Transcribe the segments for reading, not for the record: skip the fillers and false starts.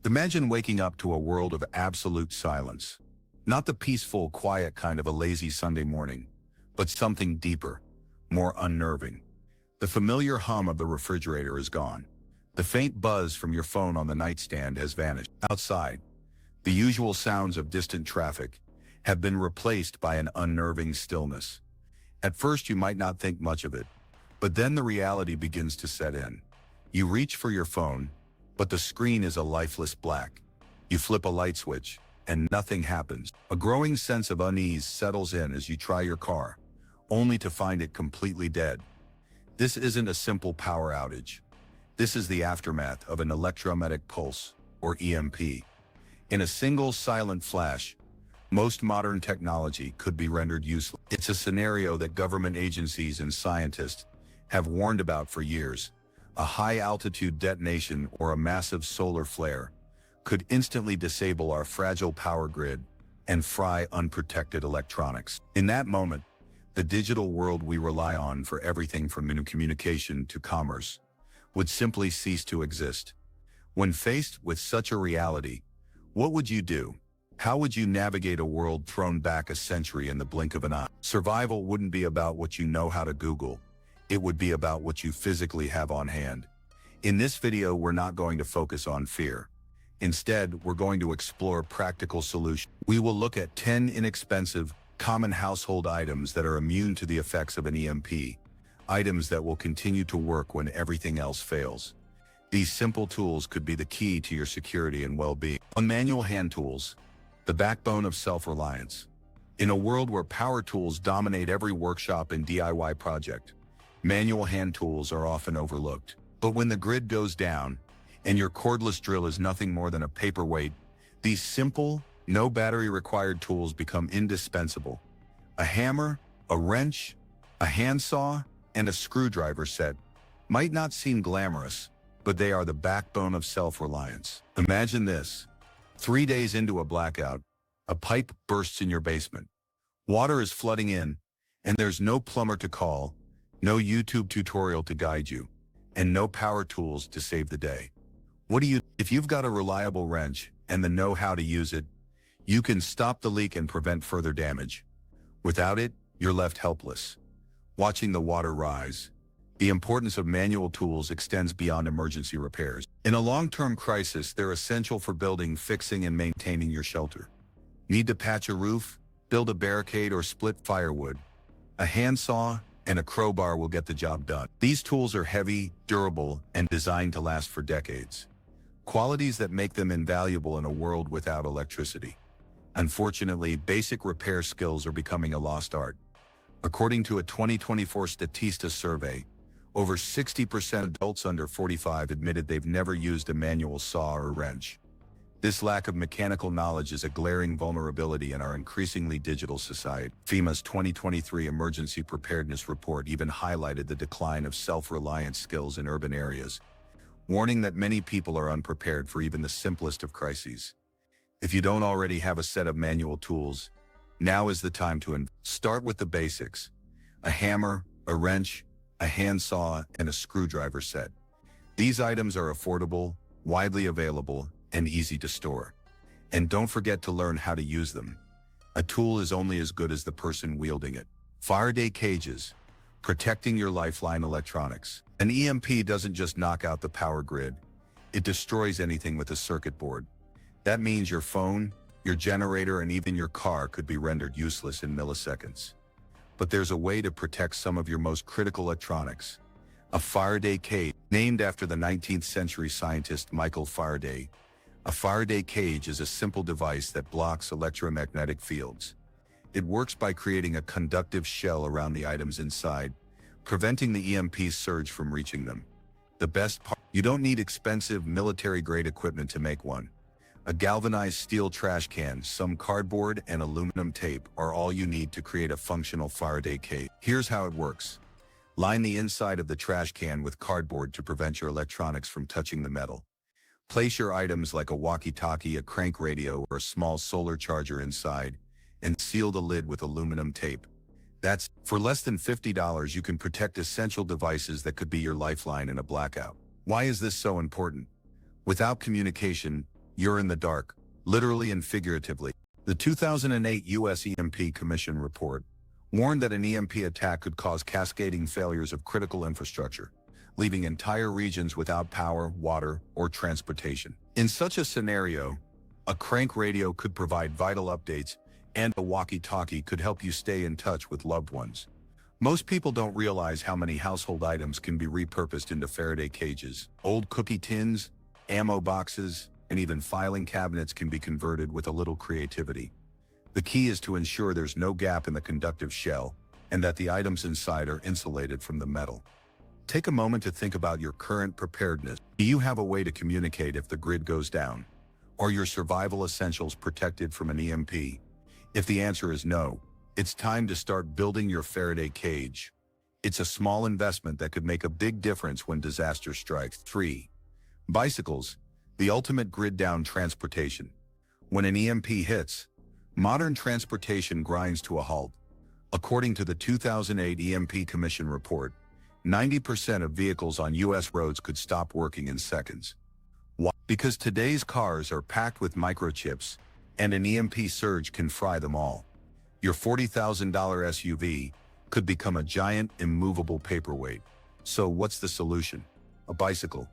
Imagine waking up to a world of absolute silence. Not the peaceful, quiet kind of a lazy Sunday morning, but something deeper, more unnerving. The familiar hum of the refrigerator is gone. The faint buzz from your phone on the nightstand has vanished. Outside, the usual sounds of distant traffic have been replaced by an unnerving stillness. At first you might not think much of it, but then the reality begins to set in. You reach for your phone, but the screen is a lifeless black. You flip a light switch, and nothing happens. A growing sense of unease settles in as you try your car, only to find it completely dead. This isn't a simple power outage. This is the aftermath of an electromagnetic pulse, or EMP. In a single silent flash, most modern technology could be rendered useless. It's a scenario that government agencies and scientists have warned about for years. A high-altitude detonation or a massive solar flare could instantly disable our fragile power grid and fry unprotected electronics. In that moment, the digital world we rely on for everything from communication to commerce would simply cease to exist. When faced with such a reality, what would you do? How would you navigate a world thrown back a century in the blink of an eye? Survival wouldn't be about what you know how to Google. It would be about what you physically have on hand. In this video, we're not going to focus on fear. Instead, we're going to explore practical solutions. We will look at 10 inexpensive, common household items that are immune to the effects of an EMP, items that will continue to work when everything else fails. These simple tools could be the key to your security and well-being. On manual hand tools, the backbone of self-reliance. In a world where power tools dominate every workshop and DIY project, manual hand tools are often overlooked. But when the grid goes down, and your cordless drill is nothing more than a paperweight, these simple, no battery required tools become indispensable. A hammer, a wrench, a handsaw, and a screwdriver set might not seem glamorous, but they are the backbone of self-reliance. Imagine this. 3 days into a blackout, a pipe bursts in your basement. Water is flooding in, and there's no plumber to call, no YouTube tutorial to guide you, and no power tools to save the day. What do you do? If you've got a reliable wrench and the know-how to use it, you can stop the leak and prevent further damage. Without it, you're left helpless, watching the water rise. The importance of manual tools extends beyond emergency repairs. In a long-term crisis, they're essential for building, fixing, and maintaining your shelter. Need to patch a roof, build a barricade, or split firewood? A handsaw and a crowbar will get the job done. These tools are heavy, durable, and designed to last for decades. Qualities that make them invaluable in a world without electricity. Unfortunately, basic repair skills are becoming a lost art. According to a 2024 Statista survey, over 60% of adults under 45 admitted they've never used a manual saw or wrench. This lack of mechanical knowledge is a glaring vulnerability in our increasingly digital society. FEMA's 2023 Emergency Preparedness Report even highlighted the decline of self-reliance skills in urban areas, warning that many people are unprepared for even the simplest of crises. If you don't already have a set of manual tools, now is the time to start with the basics. A hammer, a wrench, a handsaw, and a screwdriver set. These items are affordable, widely available, and easy to store. And don't forget to learn how to use them. A tool is only as good as the person wielding it. Faraday cages, protecting your lifeline electronics. An EMP doesn't just knock out the power grid, it destroys anything with a circuit board. That means your phone, your generator, and even your car could be rendered useless in milliseconds. But there's a way to protect some of your most critical electronics. A Faraday cage, named after the 19th century scientist Michael Faraday. A Faraday cage is a simple device that blocks electromagnetic fields. It works by creating a conductive shell around the items inside, preventing the EMP surge from reaching them. The best part, you don't need expensive military-grade equipment to make one. A galvanized steel trash can, some cardboard, and aluminum tape are all you need to create a functional Faraday cage. Here's how it works. Line the inside of the trash can with cardboard to prevent your electronics from touching the metal. Place your items like a walkie-talkie, a crank radio, or a small solar charger inside, and seal the lid with aluminum tape. That's for less than $50, you can protect essential devices that could be your lifeline in a blackout. Why is this so important? Without communication, you're in the dark, literally and figuratively. The 2008 U.S. EMP Commission report warned that an EMP attack could cause cascading failures of critical infrastructure, leaving entire regions without power, water, or transportation. In such a scenario, a crank radio could provide vital updates, and a walkie-talkie could help you stay in touch with loved ones. Most people don't realize how many household items can be repurposed into Faraday cages. Old cookie tins, ammo boxes, and even filing cabinets can be converted with a little creativity. The key is to ensure there's no gap in the conductive shell and that the items inside are insulated from the metal. Take a moment to think about your current preparedness. Do you have a way to communicate if the grid goes down? Are your survival essentials protected from an EMP? If the answer is no, it's time to start building your Faraday cage. It's a small investment that could make a big difference when disaster strikes. 3. Bicycles, the ultimate grid-down transportation. When an EMP hits, modern transportation grinds to a halt. According to the 2008 EMP Commission report, 90% of vehicles on U.S. roads could stop working in seconds. Why? Because today's cars are packed with microchips, and an EMP surge can fry them all. Your $40,000 SUV could become a giant, immovable paperweight. So what's the solution? A bicycle.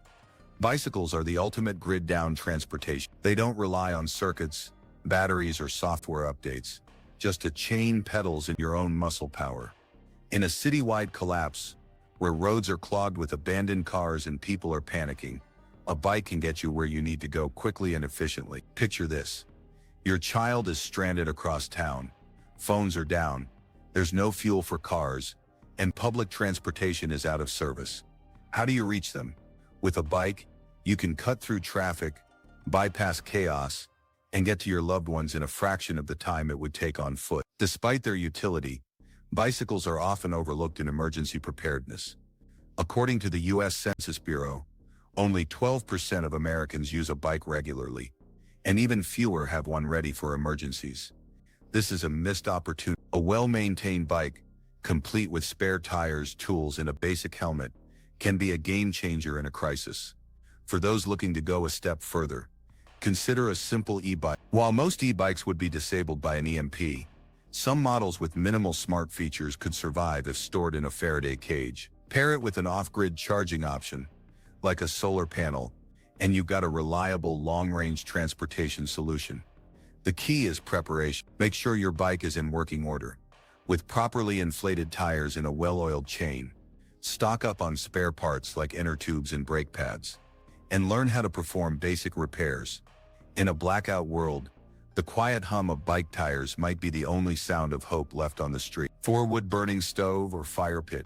Bicycles are the ultimate grid-down transportation. They don't rely on circuits, batteries, or software updates, just a chain pedals and your own muscle power. In a citywide collapse, where roads are clogged with abandoned cars and people are panicking, a bike can get you where you need to go quickly and efficiently. Picture this. Your child is stranded across town. Phones are down, there's no fuel for cars, and public transportation is out of service. How do you reach them? With a bike, you can cut through traffic, bypass chaos, and get to your loved ones in a fraction of the time it would take on foot. Despite their utility, bicycles are often overlooked in emergency preparedness. According to the U.S. Census Bureau, only 12% of Americans use a bike regularly, and even fewer have one ready for emergencies. This is a missed opportunity. A well-maintained bike, complete with spare tires, tools, and a basic helmet, can be a game-changer in a crisis. For those looking to go a step further, consider a simple e-bike. While most e-bikes would be disabled by an EMP, some models with minimal smart features could survive if stored in a Faraday cage. Pair it with an off-grid charging option, like a solar panel, and you've got a reliable long-range transportation solution. The key is preparation. Make sure your bike is in working order, with properly inflated tires and a well-oiled chain. Stock up on spare parts like inner tubes and brake pads, and learn how to perform basic repairs. In a blackout world, the quiet hum of bike tires might be the only sound of hope left on the street. 4. Wood-burning stove or fire pit,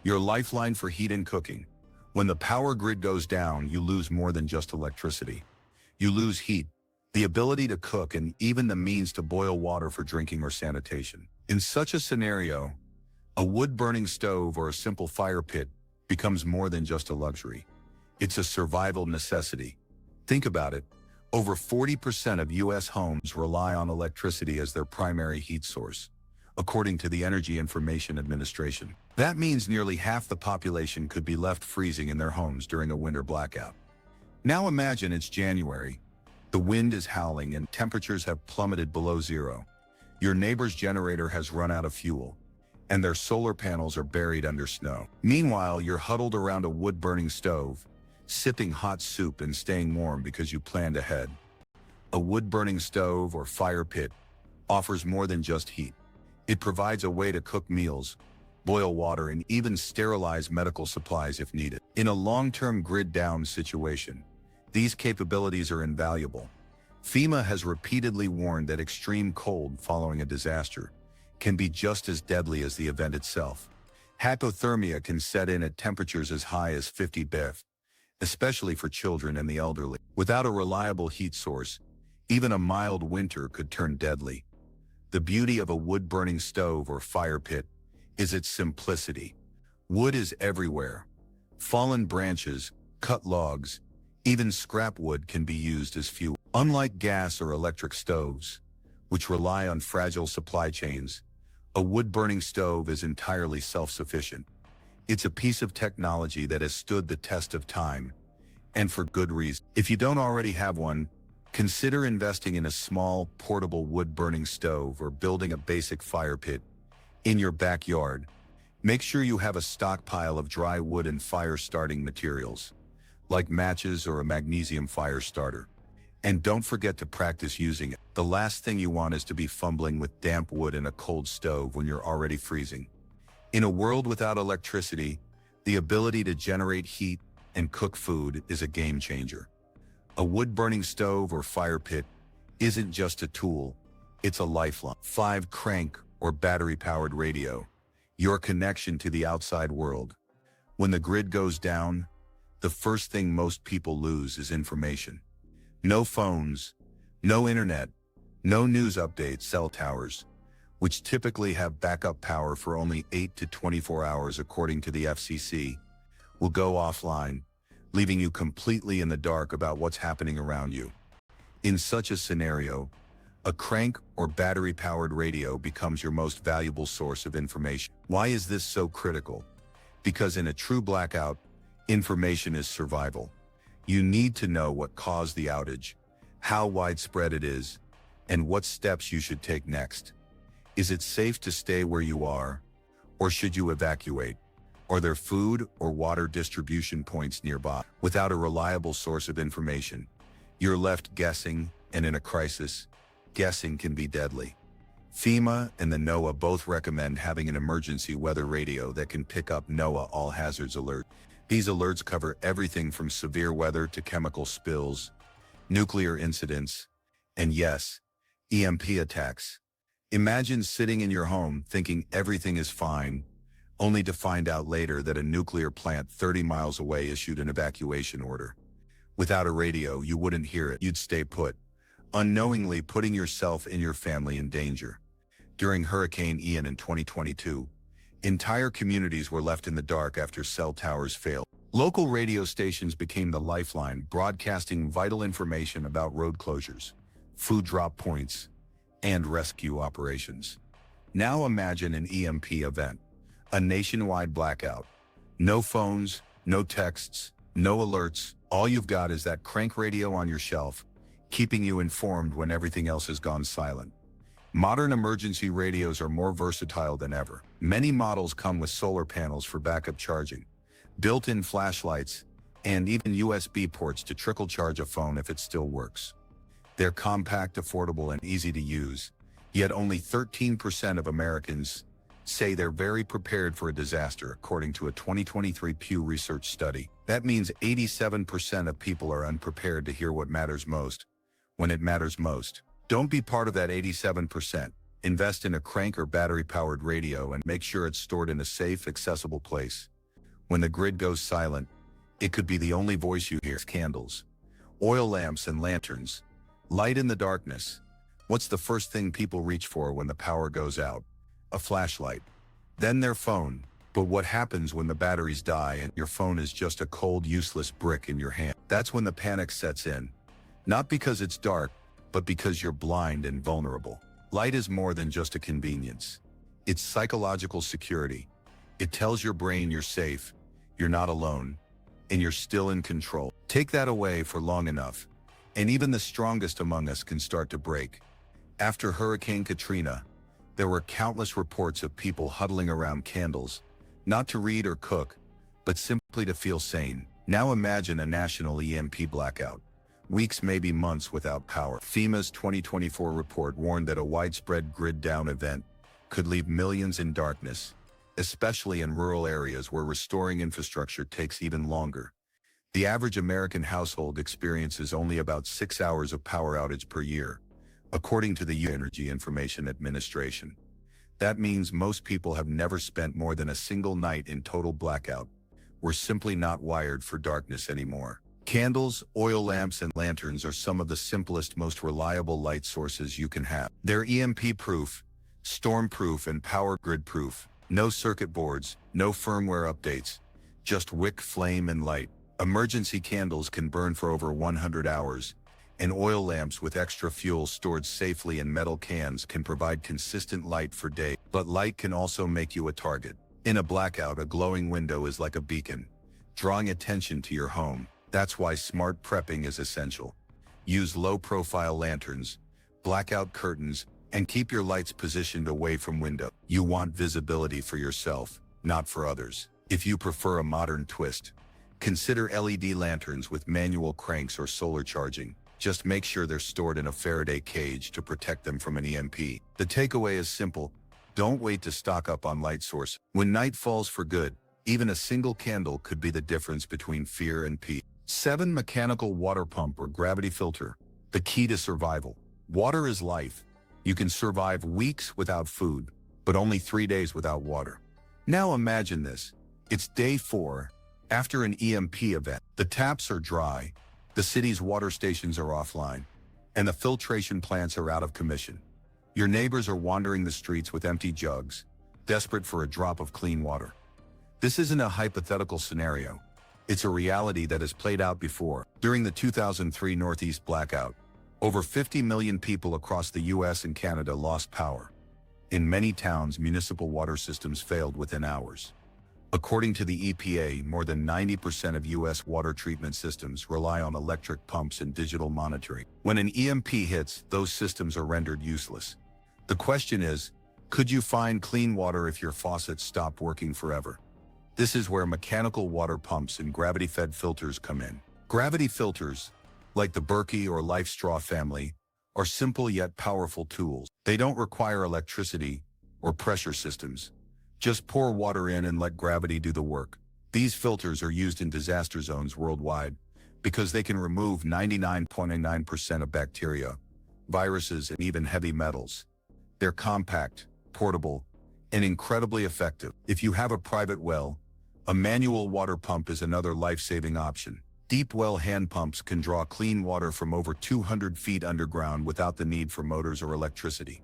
your lifeline for heat and cooking. When the power grid goes down, you lose more than just electricity. You lose heat, the ability to cook, and even the means to boil water for drinking or sanitation. In such a scenario, a wood-burning stove or a simple fire pit becomes more than just a luxury. It's a survival necessity. Think about it. Over 40% of U.S. homes rely on electricity as their primary heat source, according to the Energy Information Administration. That means nearly half the population could be left freezing in their homes during a winter blackout. Now imagine it's January. The wind is howling and temperatures have plummeted below zero. Your neighbor's generator has run out of fuel, and their solar panels are buried under snow. Meanwhile, you're huddled around a wood-burning stove, sipping hot soup and staying warm because you planned ahead. A wood-burning stove or fire pit offers more than just heat. It provides a way to cook meals, boil water, and even sterilize medical supplies if needed. In a long-term grid-down situation, these capabilities are invaluable. FEMA has repeatedly warned that extreme cold following a disaster can be just as deadly as the event itself. Hypothermia can set in at temperatures as high as 50 degrees, especially for children and the elderly. Without a reliable heat source, even a mild winter could turn deadly. The beauty of a wood-burning stove or fire pit is its simplicity. Wood is everywhere. Fallen branches, cut logs, even scrap wood can be used as fuel. Unlike gas or electric stoves, which rely on fragile supply chains, a wood-burning stove is entirely self-sufficient. It's a piece of technology that has stood the test of time, and for good reason. If you don't already have one, Consider investing in a small, portable wood-burning stove or building a basic fire pit in your backyard. Make sure you have a stockpile of dry wood and fire-starting materials, like matches or a magnesium fire starter. And don't forget to practice using it. The last thing you want is to be fumbling with damp wood in a cold stove when you're already freezing. In a world without electricity, the ability to generate heat and cook food is a game changer. A wood-burning stove or fire pit isn't just a tool, it's a lifeline. 5 crank or battery-powered radio, your connection to the outside world. When the grid goes down, the first thing most people lose is information. No phones, no internet, no news updates. Cell towers, which typically have backup power for only 8 to 24 hours according to the FCC, will go offline, leaving you completely in the dark about what's happening around you. In such a scenario, a crank or battery-powered radio becomes your most valuable source of information. Why is this so critical? Because in a true blackout, information is survival. You need to know what caused the outage, how widespread it is, and what steps you should take next. Is it safe to stay where you are, or should you evacuate? Are there food or water distribution points nearby? Without a reliable source of information, you're left guessing, and in a crisis, guessing can be deadly. FEMA and the NOAA both recommend having an emergency weather radio that can pick up NOAA all hazards alert. These alerts cover everything from severe weather to chemical spills, nuclear incidents, and yes, EMP attacks. Imagine sitting in your home thinking everything is fine, only to find out later that a nuclear plant 30 miles away issued an evacuation order. Without a radio, you wouldn't hear it. You'd stay put, unknowingly putting yourself and your family in danger. During Hurricane Ian in 2022, entire communities were left in the dark after cell towers failed. Local radio stations became the lifeline, broadcasting vital information about road closures, food drop points, and rescue operations. Now imagine an EMP event, a nationwide blackout. No phones, no texts, no alerts. All you've got is that crank radio on your shelf, keeping you informed when everything else has gone silent. Modern emergency radios are more versatile than ever. Many models come with solar panels for backup charging, built-in flashlights, and even USB ports to trickle charge a phone if it still works. They're compact, affordable, and easy to use, yet only 13% of Americans say they're very prepared for a disaster, according to a 2023 Pew Research study. That means 87% of people are unprepared to hear what matters most, when it matters most. Don't be part of that 87%. Invest in a crank or battery-powered radio and make sure it's stored in a safe, accessible place. When the grid goes silent, it could be the only voice you hear. Candles, oil lamps, and lanterns. Light in the darkness. What's the first thing people reach for when the power goes out? A flashlight. Then their phone. But what happens when the batteries die and your phone is just a cold, useless brick in your hand? That's when the panic sets in. Not because it's dark, but because you're blind and vulnerable. Light is more than just a convenience. It's psychological security. It tells your brain you're safe, you're not alone, and you're still in control. Take that away for long enough, and even the strongest among us can start to break. After Hurricane Katrina, there were countless reports of people huddling around candles, not to read or cook, but simply to feel sane. Now imagine a national EMP blackout. Weeks, maybe months without power. FEMA's 2024 report warned that a widespread grid-down event could leave millions in darkness, especially in rural areas where restoring infrastructure takes even longer. The average American household experiences only about 6 hours of power outage per year, according to the U.S. Energy Information Administration. That means most people have never spent more than a single night in total blackout. We're simply not wired for darkness anymore. Candles, oil lamps, and lanterns are some of the simplest, most reliable light sources you can have. They're EMP-proof, storm-proof, and power grid-proof. No circuit boards, no firmware updates, just wick, flame, and light. Emergency candles can burn for over 100 hours, and oil lamps with extra fuel stored safely in metal cans can provide consistent light for days. But light can also make you a target. In a blackout, a glowing window is like a beacon, drawing attention to your home. That's why smart prepping is essential. Use low-profile lanterns, blackout curtains, and keep your lights positioned away from windows. You want visibility for yourself, not for others. If you prefer a modern twist, consider LED lanterns with manual cranks or solar charging. Just make sure they're stored in a Faraday cage to protect them from an EMP. The takeaway is simple. Don't wait to stock up on light source. When night falls for good, even a single candle could be the difference between fear and peace. 7. Mechanical water pump or gravity filter. The key to survival. Water is life. You can survive weeks without food, but only 3 days without water. Now imagine this. It's day 4, after an EMP event. The taps are dry, the city's water stations are offline, and the filtration plants are out of commission. Your neighbors are wandering the streets with empty jugs, desperate for a drop of clean water. This isn't a hypothetical scenario. It's a reality that has played out before. During the 2003 Northeast Blackout, over 50 million people across the US and Canada lost power. In many towns, municipal water systems failed within hours. According to the EPA, more than 90% of US water treatment systems rely on electric pumps and digital monitoring. When an EMP hits, those systems are rendered useless. The question is, could you find clean water if your faucets stopped working forever? This is where mechanical water pumps and gravity-fed filters come in. Gravity filters, like the Berkey or Life Straw family, are simple yet powerful tools. They don't require electricity or pressure systems. Just pour water in and let gravity do the work. These filters are used in disaster zones worldwide because they can remove 99.9% of bacteria, viruses, and even heavy metals. They're compact, portable, and incredibly effective. If you have a private well, a manual water pump is another life-saving option. Deep well hand pumps can draw clean water from over 200 feet underground without the need for motors or electricity.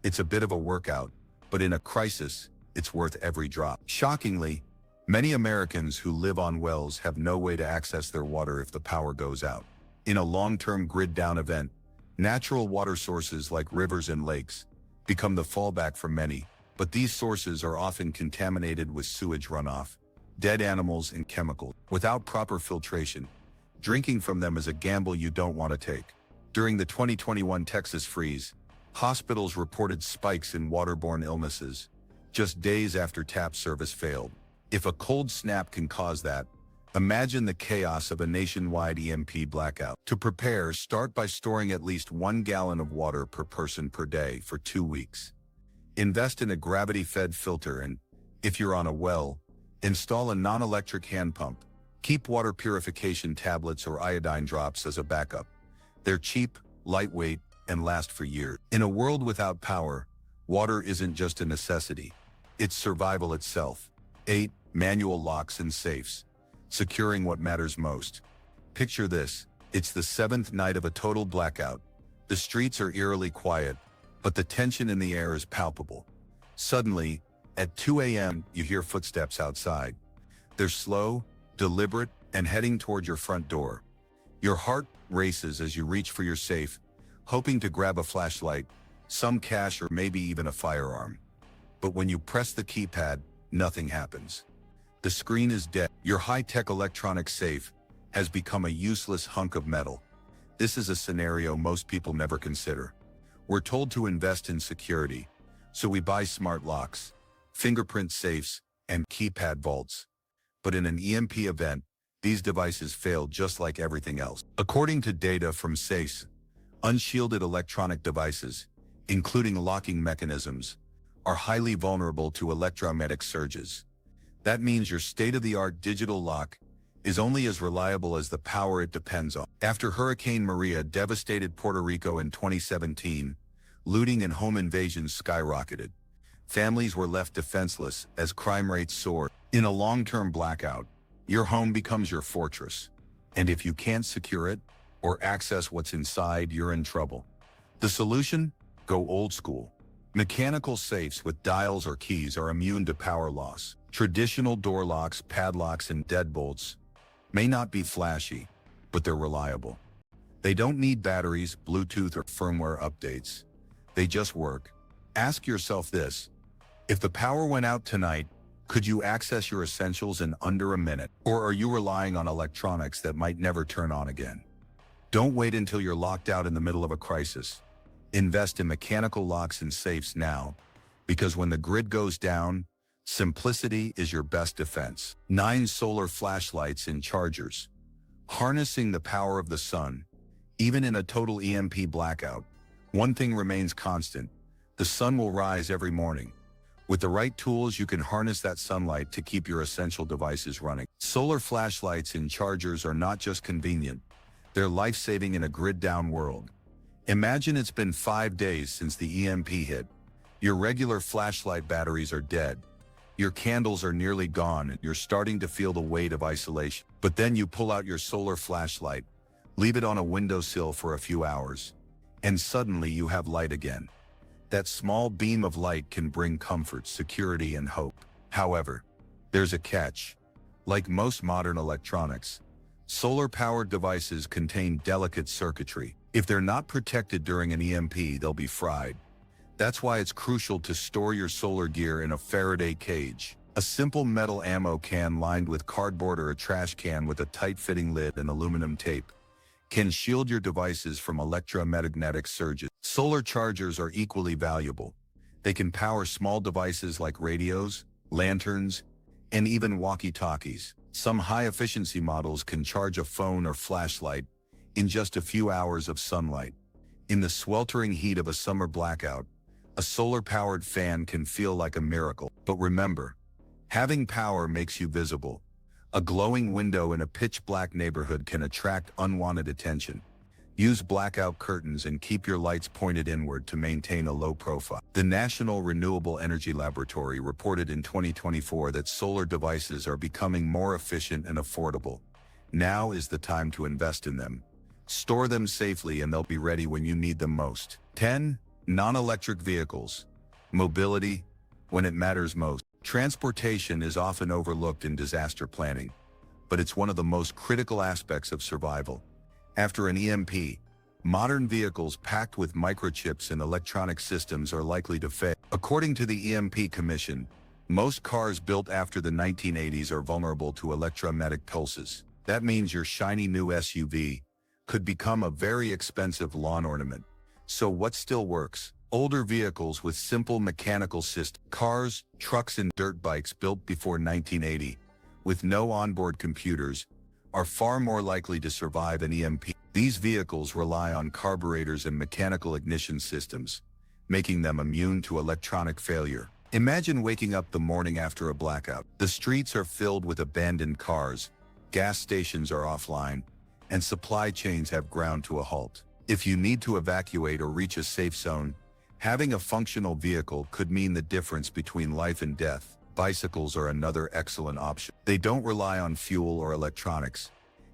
It's a bit of a workout, but in a crisis, it's worth every drop. Shockingly, many Americans who live on wells have no way to access their water if the power goes out. In a long-term grid-down event, natural water sources like rivers and lakes become the fallback for many, but these sources are often contaminated with sewage runoff, dead animals, and chemicals. Without proper filtration, drinking from them is a gamble you don't want to take. During the 2021 Texas freeze, hospitals reported spikes in waterborne illnesses just days after tap service failed. If a cold snap can cause that, imagine the chaos of a nationwide EMP blackout. To prepare, start by storing at least 1 gallon of water per person per day for 2 weeks. Invest in a gravity-fed filter and, if you're on a well, install a non-electric hand pump. Keep water purification tablets or iodine drops as a backup. They're cheap, lightweight, and last for years. In a world without power, water isn't just a necessity. It's survival itself. 8. Manual locks and safes. Securing what matters most. Picture this. It's the 7th night of a total blackout. The streets are eerily quiet, but the tension in the air is palpable. Suddenly, at 2 a.m., you hear footsteps outside. They're slow, deliberate, and heading toward your front door. Your heart races as you reach for your safe, hoping to grab a flashlight, some cash, or maybe even a firearm. But when you press the keypad, nothing happens. The screen is dead. Your high-tech electronic safe has become a useless hunk of metal. This is a scenario most people never consider. We're told to invest in security, so we buy smart locks, fingerprint safes, and keypad vaults. But in an EMP event, these devices fail just like everything else. According to data from SACE, unshielded electronic devices, including locking mechanisms, are highly vulnerable to electromagnetic surges. That means your state-of-the-art digital lock is only as reliable as the power it depends on. After Hurricane Maria devastated Puerto Rico in 2017, looting and home invasions skyrocketed. Families were left defenseless as crime rates soared. In a long-term blackout, your home becomes your fortress. And if you can't secure it or access what's inside, you're in trouble. The solution? Go old school. Mechanical safes with dials or keys are immune to power loss. Traditional door locks, padlocks, and deadbolts may not be flashy, but they're reliable. They don't need batteries, Bluetooth, or firmware updates. They just work. Ask yourself this: if the power went out tonight, could you access your essentials in under a minute? Or are you relying on electronics that might never turn on again? Don't wait until you're locked out in the middle of a crisis. Invest in mechanical locks and safes now, because when the grid goes down, simplicity is your best defense. 9 solar flashlights and chargers. Harnessing the power of the sun, even in a total EMP blackout, one thing remains constant: the sun will rise every morning. With the right tools, you can harness that sunlight to keep your essential devices running. Solar flashlights and chargers are not just convenient, they're life-saving in a grid-down world. Imagine it's been 5 days since the EMP hit. Your regular flashlight batteries are dead. Your candles are nearly gone and you're starting to feel the weight of isolation. But then you pull out your solar flashlight, leave it on a windowsill for a few hours, and suddenly you have light again. That small beam of light can bring comfort, security, and hope. However, there's a catch. Like most modern electronics, solar-powered devices contain delicate circuitry. If they're not protected during an EMP, they'll be fried. That's why it's crucial to store your solar gear in a Faraday cage. A simple metal ammo can lined with cardboard or a trash can with a tight-fitting lid and aluminum tape can shield your devices from electromagnetic surges. Solar chargers are equally valuable. They can power small devices like radios, lanterns, and even walkie-talkies. Some high-efficiency models can charge a phone or flashlight in just a few hours of sunlight. In the sweltering heat of a summer blackout, a solar-powered fan can feel like a miracle. But remember, having power makes you visible. A glowing window in a pitch-black neighborhood can attract unwanted attention. Use blackout curtains and keep your lights pointed inward to maintain a low profile. The National Renewable Energy Laboratory reported in 2024 that solar devices are becoming more efficient and affordable. Now is the time to invest in them. Store them safely and they'll be ready when you need them most. 10. Non-electric vehicles. Mobility, when it matters most. Transportation is often overlooked in disaster planning, but it's one of the most critical aspects of survival. After an EMP, modern vehicles packed with microchips and electronic systems are likely to fail. According to the EMP Commission, most cars built after the 1980s are vulnerable to electromagnetic pulses. That means your shiny new SUV could become a very expensive lawn ornament. So what still works? Older vehicles with simple mechanical systems, cars, trucks, and dirt bikes built before 1980, with no onboard computers, are far more likely to survive an EMP. These vehicles rely on carburetors and mechanical ignition systems, making them immune to electronic failure. Imagine waking up the morning after a blackout. The streets are filled with abandoned cars, gas stations are offline, and supply chains have ground to a halt. If you need to evacuate or reach a safe zone, having a functional vehicle could mean the difference between life and death. Bicycles are another excellent option. They don't rely on fuel or electronics,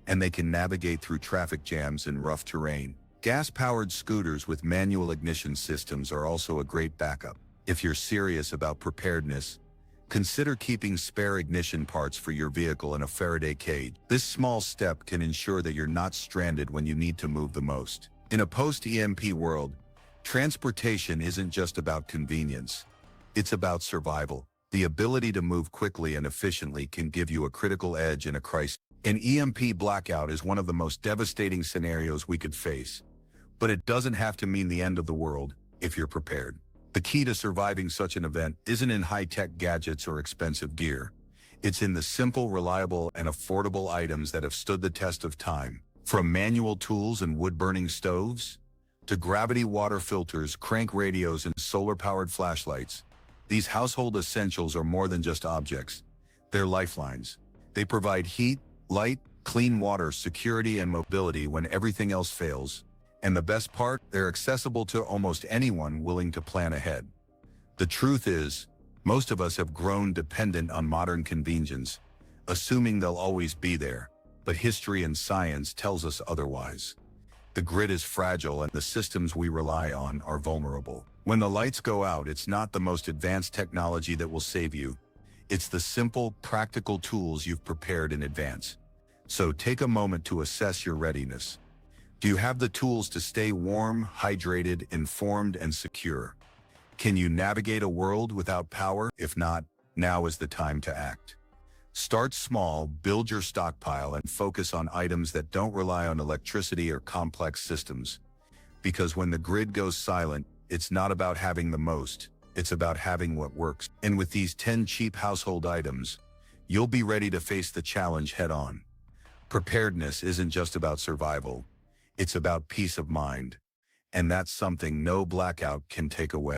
and they can navigate through traffic jams and rough terrain. Gas-powered scooters with manual ignition systems are also a great backup. If you're serious about preparedness, consider keeping spare ignition parts for your vehicle in a Faraday cage. This small step can ensure that you're not stranded when you need to move the most. In a post-EMP world, transportation isn't just about convenience. It's about survival. The ability to move quickly and efficiently can give you a critical edge in a crisis. An EMP blackout is one of the most devastating scenarios we could face, but it doesn't have to mean the end of the world if you're prepared. The key to surviving such an event isn't in high-tech gadgets or expensive gear. It's in the simple, reliable, and affordable items that have stood the test of time. From manual tools and wood-burning stoves, to gravity water filters, crank radios, and solar-powered flashlights, these household essentials are more than just objects. They're lifelines. They provide heat, light, clean water, security, and mobility when everything else fails. And the best part, they're accessible to almost anyone willing to plan ahead. The truth is, most of us have grown dependent on modern convenience, assuming they'll always be there. But history and science tells us otherwise. The grid is fragile and the systems we rely on are vulnerable. When the lights go out, it's not the most advanced technology that will save you. It's the simple, practical tools you've prepared in advance. So take a moment to assess your readiness. Do you have the tools to stay warm, hydrated, informed, and secure? Can you navigate a world without power? If not, now is the time to act. Start small, build your stockpile, and focus on items that don't rely on electricity or complex systems. Because when the grid goes silent, it's not about having the most, it's about having what works. And with these 10 cheap household items, you'll be ready to face the challenge head-on. Preparedness isn't just about survival, it's about peace of mind. And that's something no blackout can take away.